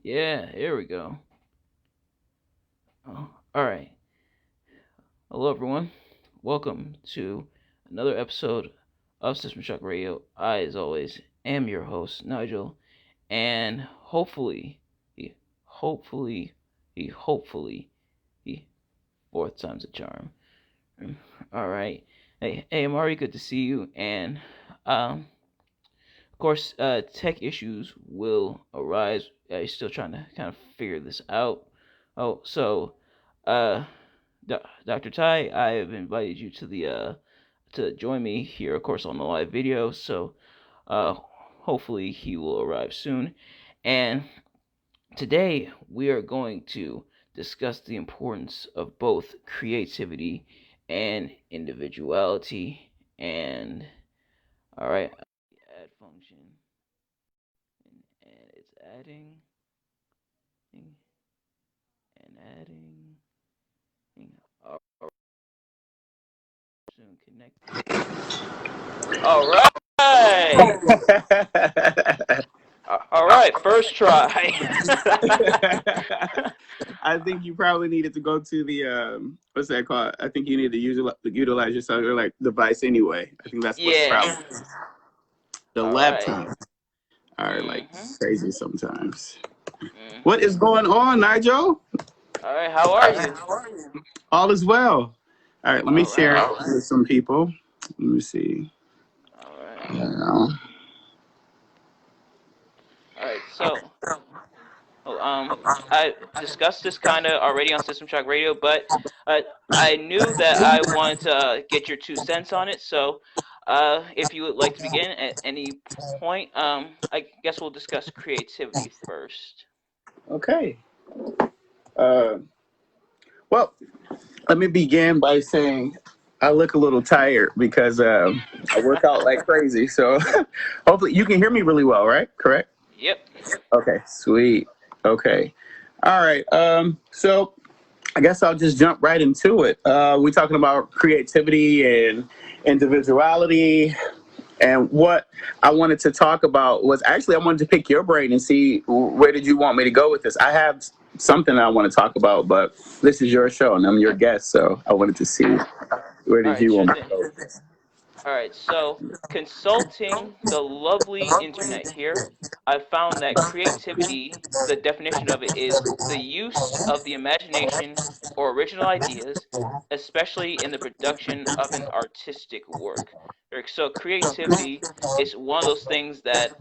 Yeah, here we go. All right. Hello, everyone. Welcome to another episode of System Shock Radio. I, as always, am your host, Nigel, and hopefully, hopefully, he, fourth time's a charm. All right. Hey, Amari, good to see you. And, of course, tech issues will arise. I'm still trying to kind of figure this out. Oh, so, uh, Dr. Ty, I have invited you to join me here, of course, on the live video. So, uh, hopefully he will arrive soon. And today we are going to discuss the importance of both creativity and individuality. And all right, add function, and it's adding and adding. All right, soon connected. All right. All right, first try. I think you probably needed to go to the what's that called? I think you need to utilize your cellular like device anyway. I think that's what's Yeah. probably the All right. laptop are like Mhm. crazy sometimes. What Mhm. is going on, Nigel? All right. How are you? All is well. All right, let me All share right. it with some people. Let me see. All right. Uh, All right. So, well, I discussed this kind of already on System Shock Radio, but uh, I knew that I wanted to get your 2 cents on it. So, if you would like to begin at any point, I guess we'll discuss creativity first. okay. Uh, well, let me begin by saying I look a little tired because I work out like crazy. So hopefully you can hear me really well, right? Correct? Yep. Okay, sweet. Okay. All right. So I guess I'll just jump right into it. We're talking about creativity and individuality. And what I wanted to talk about was actually I wanted to pick your brain and see where did you want me to go with this. I have something I want to talk about, but this is your show and I'm your guest, so I wanted to see where All did right. you Sure want me to thing. go with this. All right, so consulting the lovely internet here, I found that creativity, the definition of it is the use of the imagination or original ideas, especially in the production of an artistic work. So creativity is one of those things that,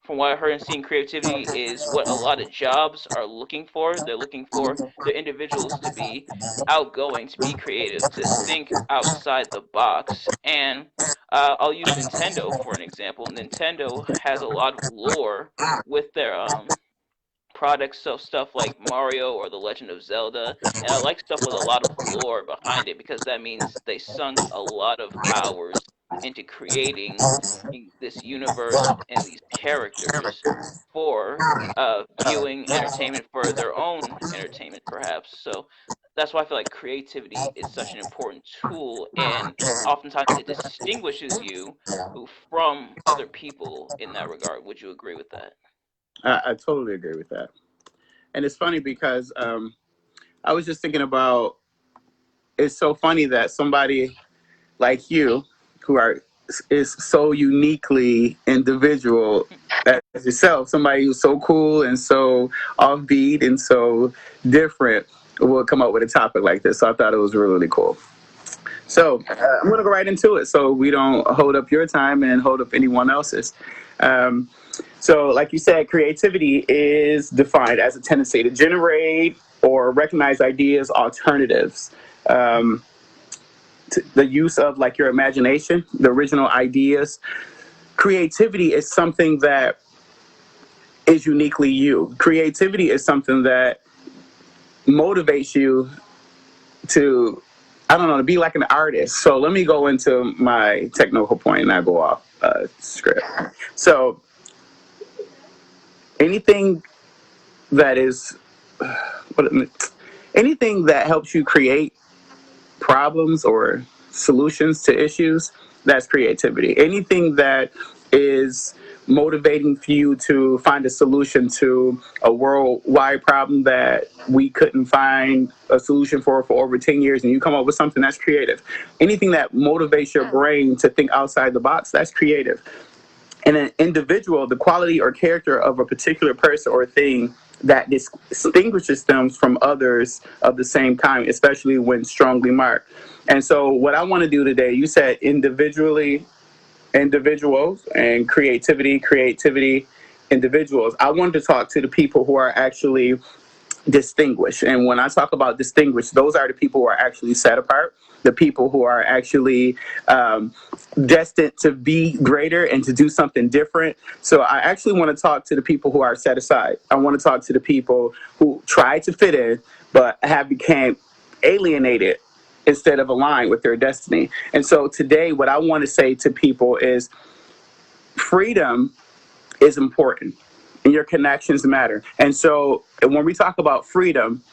from what I heard and seen, creativity is what a lot of jobs are looking for. They're looking for the individuals to be outgoing, to be creative, to think outside the box. And I'll use Nintendo for an example. Nintendo has a lot of lore with their products, so stuff like Mario or The Legend of Zelda, and I like stuff with a lot of lore behind it because that means they sunk a lot of hours into creating this universe and these characters for viewing entertainment for their own entertainment, perhaps. So that's why I feel like creativity is such an important tool, and oftentimes it distinguishes you from other people in that regard. Would you agree with that? I totally agree with that. And it's funny because I was just thinking about it's so funny that somebody like you who are is so uniquely individual as yourself, somebody who's so cool and so offbeat and so different will come up with a topic like this. So I thought it was really, really cool. So I'm going to go right into it so we don't hold up your time and hold up anyone else's. Um, so, like you said, creativity is defined as a tendency to generate or recognize ideas, alternatives. Um, the use of like your imagination, the original ideas. Creativity is something that is uniquely you. Creativity is something that motivates you to, I don't know, to be like an artist. So let me go into my technical point and I go off script. So anything that is, what, anything that helps you create problems or solutions to issues, that's creativity. Anything that is motivating for you to find a solution to a worldwide problem that we couldn't find a solution for over 10 years, and you come up with something that's creative. Anything that motivates your brain to think outside the box, that's creative. And an individual, the quality or character of a particular person or thing that distinguishes them from others of the same kind, especially when strongly marked. And so, what I want to do today, you said individuals, and creativity, individuals. I wanted to talk to the people who are actually distinguished. And when I talk about distinguished, those are the people who are actually set apart, the people who are actually destined to be greater and to do something different. So I actually want to talk to the people who are set aside. I want to talk to the people who try to fit in, but have become alienated instead of aligned with their destiny. And so today, what I want to say to people is freedom is important and your connections matter. And so when we talk about freedom,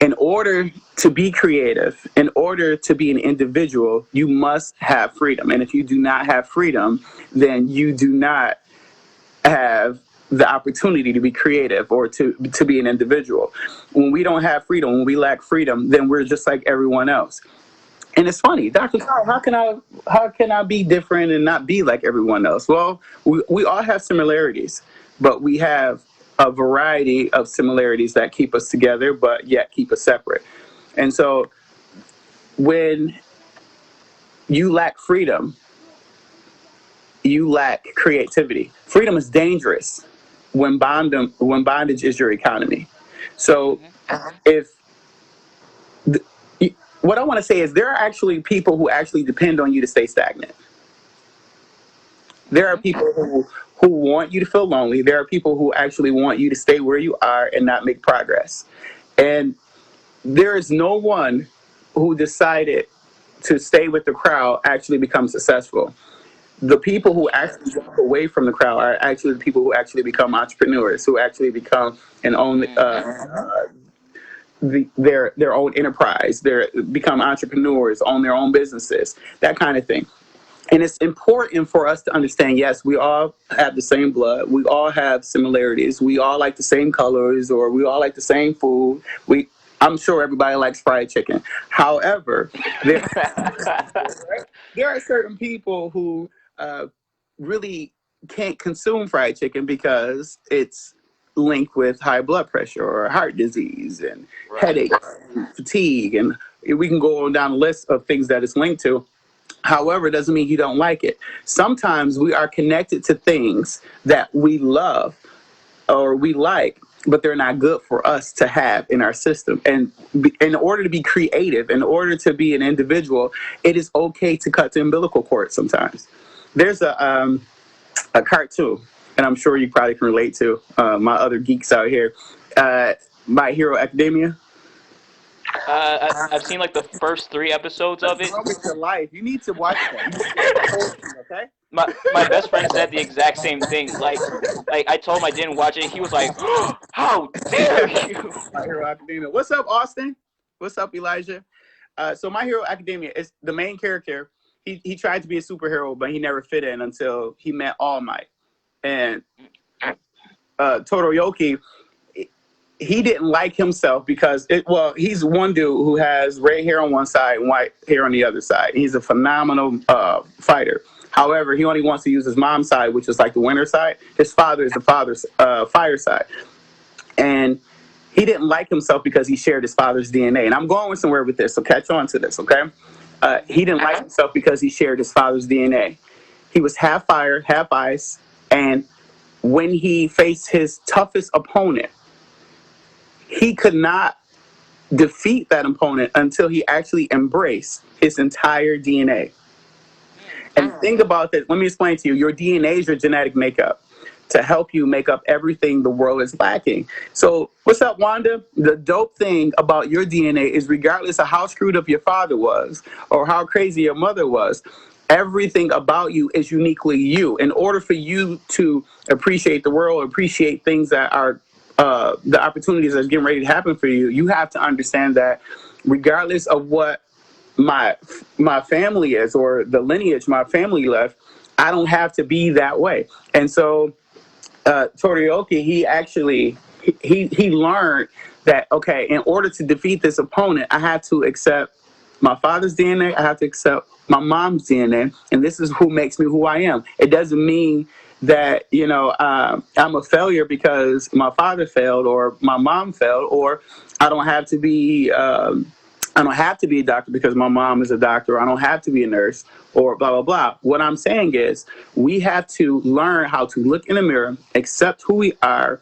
in order to be creative, in order to be an individual, you must have freedom. And if you do not have freedom, then you do not have the opportunity to be creative or to be an individual. When we don't have freedom, when we lack freedom, then we're just like everyone else. And it's funny, Dr. Carr, how can I be different and not be like everyone else? Well, we all have similarities, but we have a variety of similarities that keep us together, but yet keep us separate. And so when you lack freedom, you lack creativity. Freedom is dangerous when bondage is your economy. So if what I want to say is there are actually people who actually depend on you to stay stagnant. There are people who want you to feel lonely. There are people who actually want you to stay where you are and not make progress. And there is no one who decided to stay with the crowd actually become successful. The people who actually walk away from the crowd are actually the people who actually become entrepreneurs, who actually become and own their own enterprise. They become entrepreneurs, own their own businesses, that kind of thing. And it's important for us to understand, yes, we all have the same blood. We all have similarities. We all like the same colors, or we all like the same food. I'm sure everybody likes fried chicken. However, there, there are certain people who really can't consume fried chicken because it's linked with high blood pressure or heart disease and headaches and fatigue. And we can go on down the list of things that it's linked to. However, it doesn't mean you don't like it. Sometimes we are connected to things that we love or we like, but they're not good for us to have in our system. And in order to be creative, in order to be an individual, it is okay to cut the umbilical cord sometimes. There's a cartoon, and I'm sure you probably can relate to my other geeks out here. My Hero Academia. I've seen like the first 3 episodes of it. With your life, you need to watch that. You need to watch the whole thing, okay? My best friend said the exact same thing. Like I told him I didn't watch it. He was like, oh, "How dare you!" My Hero Academia. What's up, Austin? What's up, Elijah? So My Hero Academia is the main character. He tried to be a superhero, but he never fit in until he met All Might. And Todoroki, he didn't like himself because he's one dude who has red hair on one side and white hair on the other side. He's a phenomenal fighter. However, he only wants to use his mom's side, which is like the winter side. His father is the father's fire side. And he didn't like himself because he shared his father's DNA. And I'm going somewhere with this, so catch on to this, okay? He didn't like himself because he shared his father's DNA. He was half fire, half ice. And when he faced his toughest opponent, he could not defeat that opponent until he actually embraced his entire DNA. And think about this. Let me explain to you. Your DNA is your genetic makeup to help you make up everything the world is lacking. So what's up, Wanda? The dope thing about your DNA is regardless of how screwed up your father was or how crazy your mother was, everything about you is uniquely you. In order for you to appreciate the world, appreciate things that are the opportunities that's getting ready to happen for you, you have to understand that regardless of what my family is or the lineage my family left, I don't have to be that way. And so Torioki, he learned that, okay, in order to defeat this opponent, I have to accept my father's DNA, I have to accept my mom's DNA, and this is who makes me who I am. It doesn't mean that, I'm a failure because my father failed or my mom failed, or I don't have to be I don't have to be a doctor because my mom is a doctor. I don't have to be a nurse or blah, blah, blah. What I'm saying is we have to learn how to look in the mirror, accept who we are,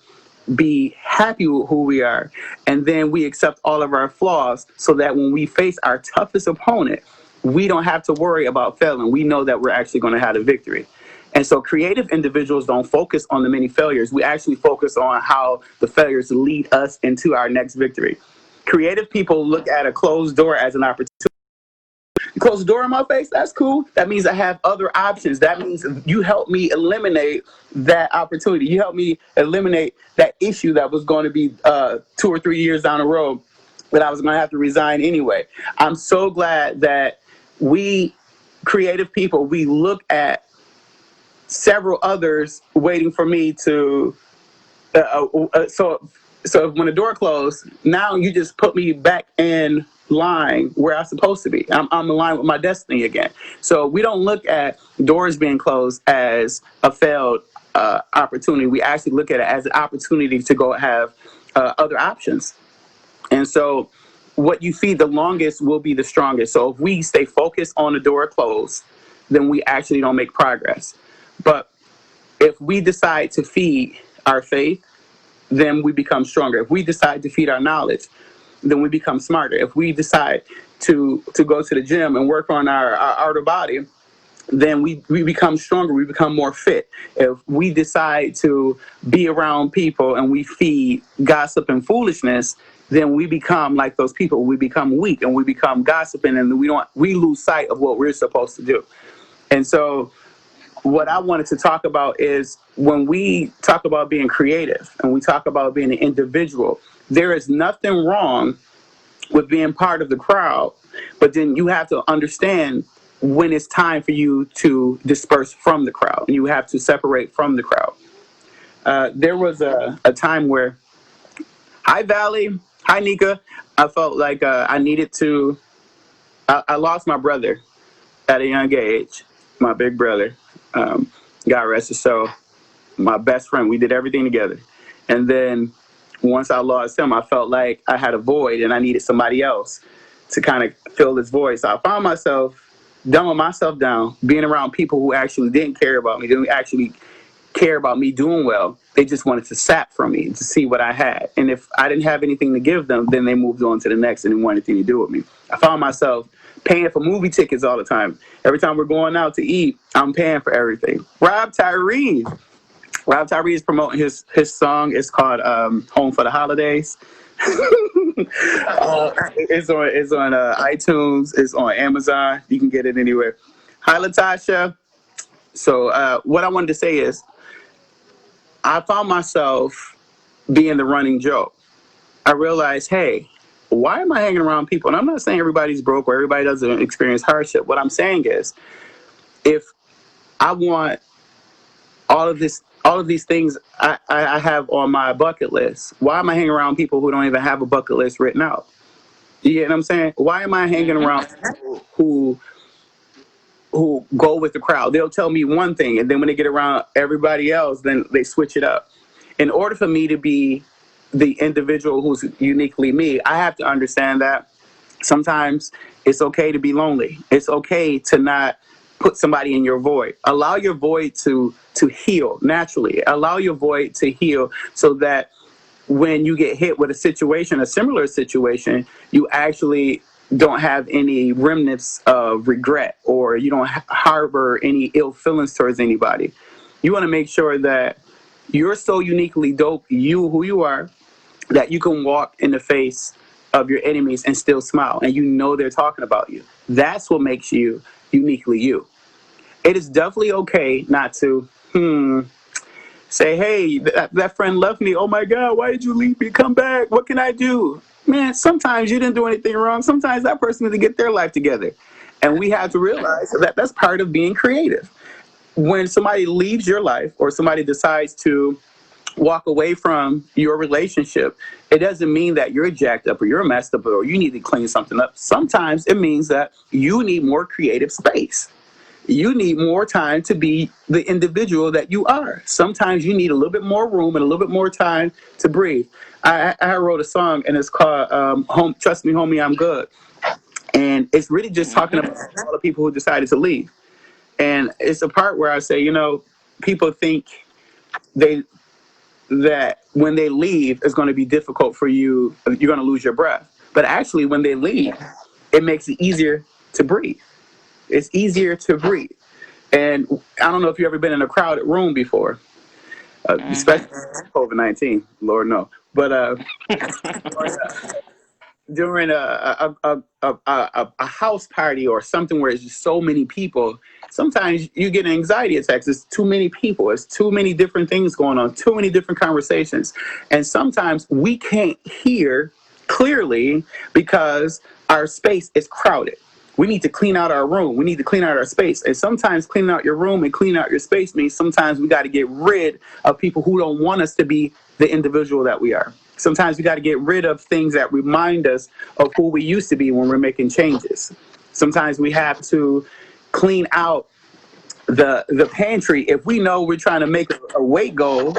be happy with who we are, and then we accept all of our flaws so that when we face our toughest opponent, we don't have to worry about failing. We know that we're actually going to have a victory. And so creative individuals don't focus on the many failures. We actually focus on how the failures lead us into our next victory. Creative people look at a closed door as an opportunity. Close the door in my face, that's cool. That means I have other options. That means you help me eliminate that opportunity. You help me eliminate that issue that was going to be 2 or 3 years down the road that I was going to have to resign anyway. I'm so glad that we creative people, we look at several others waiting for me to so when the door closed, now you just put me back in line where I'm supposed to be. I'm in line with my destiny again. So we don't look at doors being closed as a failed opportunity. We actually look at it as an opportunity to go have other options. And so what you feed the longest will be the strongest. So if we stay focused on the door closed, then we actually don't make progress. But if we decide to feed our faith, then we become stronger. If we decide to feed our knowledge, then we become smarter. If we decide to go to the gym and work on our outer body, then we become stronger, we become more fit. If we decide to be around people and we feed gossip and foolishness, then we become like those people. We become weak and we become gossiping, and we lose sight of what we're supposed to do. And so what I wanted to talk about is when we talk about being creative and we talk about being an individual, there is nothing wrong with being part of the crowd, but then you have to understand when it's time for you to disperse from the crowd and you have to separate from the crowd. There was a time where, hi Valley, hi Nika, I felt like I needed to, I lost my brother at a young age, my big brother. God rest his soul, my best friend. We did everything together. And then once I lost him, I felt like I had a void and I needed somebody else to kind of fill this void. So I found myself dumbing myself down, being around people who actually didn't care about me, didn't actually care about me doing well. They just wanted to sap from me to see what I had. And if I didn't have anything to give them, then they moved on to the next and didn't want anything to do with me. I found myself paying for movie tickets all the time. Every time we're going out to eat, I'm paying for everything. Rob Tyree is promoting his song. It's called "Home for the Holidays." It's on iTunes. It's on Amazon. You can get it anywhere. Hi, Latasha. So what I wanted to say is, I found myself being the running joke. I realized, hey, why am I hanging around people? And I'm not saying everybody's broke or everybody doesn't experience hardship. What I'm saying is, if I want all of these things I have on my bucket list, why am I hanging around people who don't even have a bucket list written out? You get what I'm saying? Why am I hanging around people who go with the crowd? They'll tell me one thing, and then when they get around everybody else, then they switch it up. In order for me to be the individual who's uniquely me, I have to understand that sometimes it's okay to be lonely. It's okay to not put somebody in your void. Allow your void to heal naturally. Allow your void to heal so that when you get hit with a situation, a similar situation, you actually don't have any remnants of regret, or you don't harbor any ill feelings towards anybody. You want to make sure that you're so uniquely dope, you who you are, that you can walk in the face of your enemies and still smile, and you know they're talking about you. That's what makes you uniquely you. It is definitely okay not to say, hey, that friend left me. Oh my God, why did you leave me? Come back. What can I do? Man, sometimes you didn't do anything wrong. Sometimes that person needs to get their life together. And we have to realize that that's part of being creative. when somebody leaves your life or somebody decides to walk away from your relationship, it doesn't mean that you're jacked up or you're messed up or you need to clean something up. Sometimes it means that you need more creative space. You need more time to be the individual that you are. Sometimes you need a little bit more room and a little bit more time to breathe. I wrote a song and it's called Home, Trust Me, Homie, I'm Good. And it's really just talking about all the people who decided to leave. And it's a part where I say, people think they that when they leave, it's going to be difficult for you. You're going to lose your breath. But actually, when they leave, it makes it easier to breathe. It's easier to breathe. And I don't know if you've ever been in a crowded room before, especially COVID-19. Lord, no. But during a house party or something where it's just so many people, sometimes you get anxiety attacks. It's too many people. It's too many different things going on, too many different conversations. And sometimes we can't hear clearly because our space is crowded. We need to clean out our room. We need to clean out our space. And sometimes cleaning out your room and cleaning out your space means sometimes we got to get rid of people who don't want us to be the individual that we are. Sometimes we got to get rid of things that remind us of who we used to be when we're making changes. Sometimes we have to clean out the pantry. If we know we're trying to make a weight goal,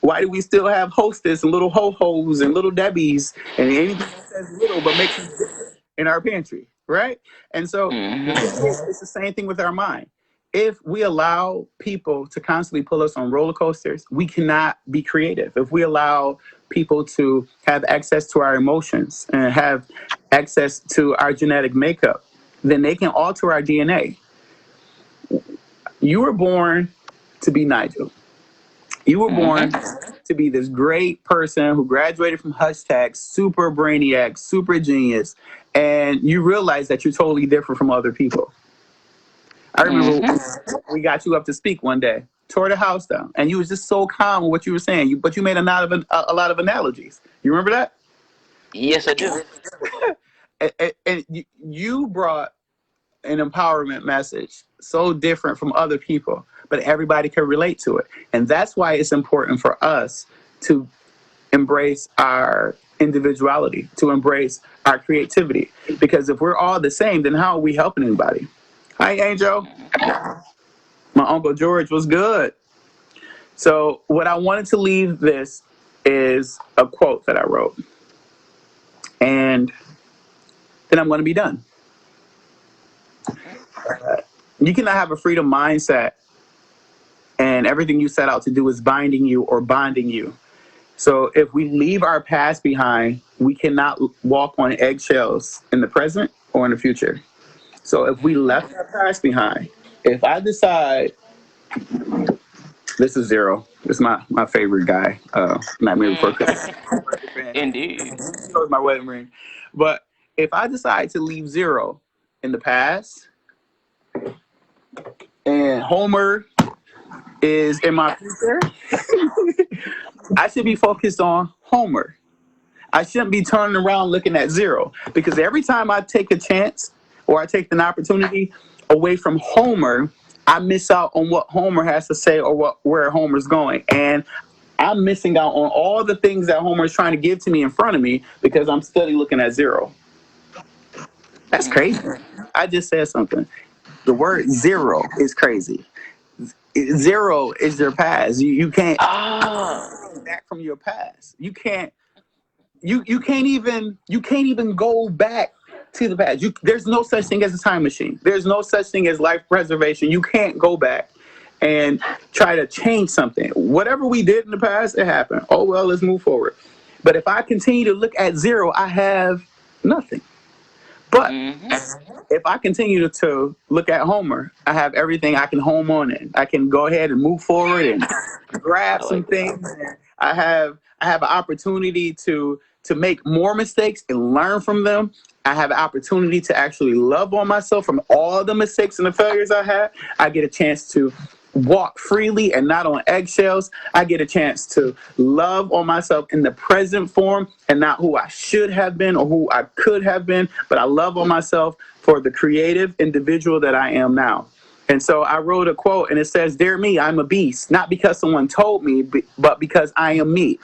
why do we still have Hostess and little Ho-Hos and little Debbies and anything that says little but makes us different in our pantry, right? And so it's the same thing with our mind. If we allow people to constantly pull us on roller coasters, we cannot be creative. If we allow people to have access to our emotions and have access to our genetic makeup, then they can alter our DNA. You were born to be Nigel. You were born to be this great person who graduated from Hashtag, super brainiac, super genius, and you realize that you're totally different from other people. I remember we got you up to speak one day, tore the house down, and you was just so calm with what you were saying. But you made a lot of analogies. You remember that? Yes, I do. And you brought an empowerment message so different from other people, but everybody can relate to it. And that's why it's important for us to embrace our individuality, to embrace our creativity. Because if we're all the same, then how are we helping anybody? Hi, Angel. My Uncle George was good. So what I wanted to leave this is a quote that I wrote. And then I'm going to be done. You cannot have a freedom mindset and everything you set out to do is binding you or bonding you. So if we leave our past behind, we cannot walk on eggshells in the present or in the future. So if we left our past behind, if I decide, this is Zero. This is my favorite guy. Nightmare Before Christmas. Indeed. That was my wedding ring. But if I decide to leave Zero in the past, and Homer is in my future, I should be focused on Homer. I shouldn't be turning around looking at Zero, because every time I take a chance or I take an opportunity away from Homer, I miss out on what Homer has to say or where Homer's going. And I'm missing out on all the things that Homer is trying to give to me in front of me because I'm steadily looking at Zero. That's crazy. I just said something. The word zero is crazy. Zero is your past. You can't back from your past. You can't even go back to the past. There's no such thing as a time machine. There's no such thing as life preservation. You can't go back and try to change something. Whatever we did in the past, it happened. Oh well, let's move forward. But if I continue to look at Zero, I have nothing. But if I continue to look at Homer, I have everything I can home on in. I can go ahead and move forward and grab some things. I have an opportunity to make more mistakes and learn from them. I have an opportunity to actually love on myself from all the mistakes and the failures I had. I get a chance to walk freely and not on eggshells. I get a chance to love on myself in the present form and not who I should have been or who I could have been, but I love on myself for the creative individual that I am now. And so I wrote a quote and it says, "Dear me, I'm a beast, not because someone told me, but because I am me.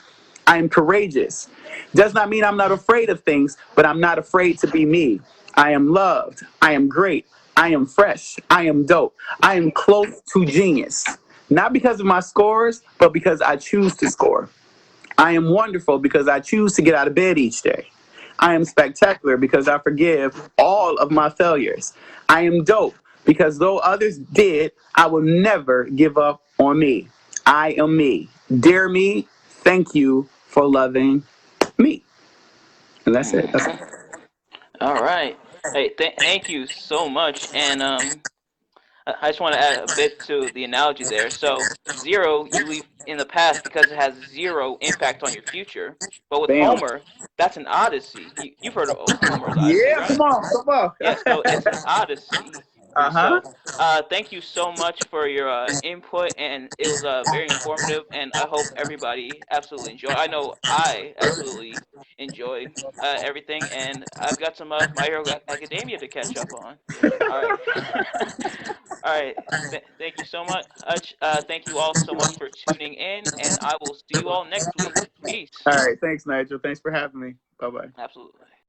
I am courageous. Does not mean I'm not afraid of things, but I'm not afraid to be me. I am loved. I am great. I am fresh. I am dope. I am close to genius. Not because of my scores, but because I choose to score. I am wonderful because I choose to get out of bed each day. I am spectacular because I forgive all of my failures. I am dope because though others did, I will never give up on me. I am me. Dear me, thank you for loving me." And that's it. That's Mm-hmm. All right. Hey, thank you so much. And I just want to add a bit to the analogy there. So zero, you leave in the past because it has zero impact on your future. But with Bam. Homer, that's an odyssey. You've heard of Homer's Odyssey, Yeah, right? come on, come on. Yeah, so it's an odyssey. Uh-huh. So, thank you so much for your input, and it was very informative. And I hope everybody absolutely enjoy. I know I absolutely enjoy everything, and I've got some My Hero Academia to catch up on. All right, all right. Thank you so much. Thank you all so much for tuning in, and I will see you all next week. Peace. All right, thanks, Nigel. Thanks for having me. Bye-bye. Absolutely.